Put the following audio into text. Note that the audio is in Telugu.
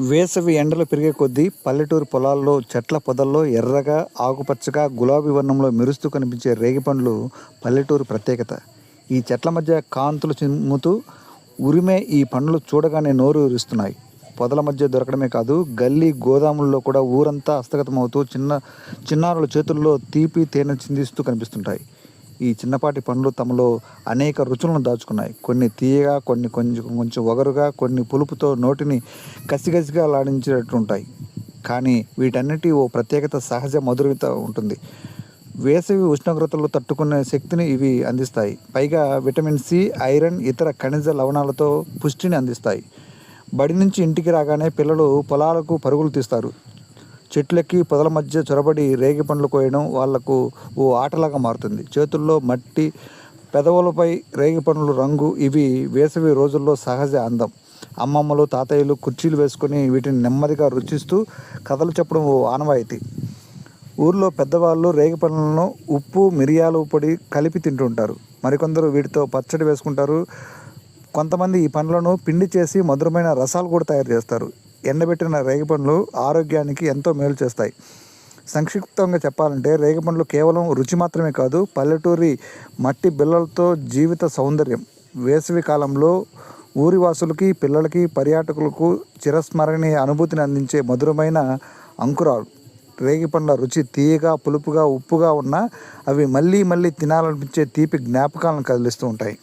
వేసవి ఎండలు పెరిగే కొద్దీ పల్లెటూరు పొలాల్లో చెట్ల పొదల్లో ఎర్రగా ఆకుపచ్చగా గులాబీ వర్ణంలో మెరుస్తూ కనిపించే రేగిపండ్లు పల్లెటూరు ప్రత్యేకత. ఈ చెట్ల మధ్య కాంతులు చిమ్ముతూ ఉరిమే ఈ పండ్లు చూడగానే నోరు ఊరిస్తున్నాయి. పొదల మధ్య దొరకడమే కాదు, గల్లీ గోదాముల్లో కూడా ఊరంతా హస్తగతమవుతూ చిన్నారుల చేతుల్లో తీపి తేనె చిందిస్తూ కనిపిస్తుంటాయి. ఈ చిన్నపాటి పండ్లు తమలో అనేక రుచులను దాచుకున్నాయి. కొన్ని తీయగా, కొన్ని కొంచెం కొంచెం వగరుగా, కొన్ని పులుపుతో నోటిని కసిగసిగా లాడించేటట్టుంటాయి. కానీ వీటన్నిటి ఓ ప్రత్యేకత సహజ మధురత ఉంటుంది. వేసవి ఉష్ణోగ్రతలు తట్టుకునే శక్తిని ఇవి అందిస్తాయి. పైగా విటమిన్ సి, ఐరన్, ఇతర ఖనిజ లవణాలతో పుష్టిని అందిస్తాయి. బడి నుంచి ఇంటికి రాగానే పిల్లలు పొలాలకు పరుగులు తీస్తారు. చెట్లెక్కి పొదల మధ్య చొరబడి రేగి పండ్లు కోయడం వాళ్లకు ఓ ఆటలాగా మారుతుంది. చేతుల్లో మట్టి, పెదవులపై రేగి పండ్లు రంగు ఇవి వేసవి రోజుల్లో సహజ అందం. అమ్మమ్మలు, తాతయ్యలు కుర్చీలు వేసుకొని వీటిని నెమ్మదిగా రుచిస్తూ కథలు చెప్పడం ఓ ఆనవాయితీ. ఊర్లో పెద్దవాళ్ళు రేగి పండ్లను ఉప్పు, మిరియాలు పొడి కలిపి తింటుంటారు. మరికొందరు వీటితో పచ్చడి వేసుకుంటారు. కొంతమంది ఈ పండ్లను పిండి చేసి మధురమైన రసాలు కూడా తయారు చేస్తారు. ఎండబెట్టిన రేగిపండ్లు ఆరోగ్యానికి ఎంతో మేలు చేస్తాయి. సంక్షిప్తంగా చెప్పాలంటే రేగిపండ్లు కేవలం రుచి మాత్రమే కాదు, పల్లెటూరి మట్టి బిళ్ళలతో జీవిత సౌందర్యం. వేసవి కాలంలో ఊరివాసులకి, పిల్లలకి, పర్యాటకులకు చిరస్మరణీయ అనుభూతిని అందించే మధురమైన అంకురాలు. రేగిపండ్ల రుచి తీయగా, పులుపుగా, ఉప్పుగా ఉన్నా అవి మళ్ళీ మళ్ళీ తినాలనిపించే తీపి జ్ఞాపకాలను కదిలిస్తూ ఉంటాయి.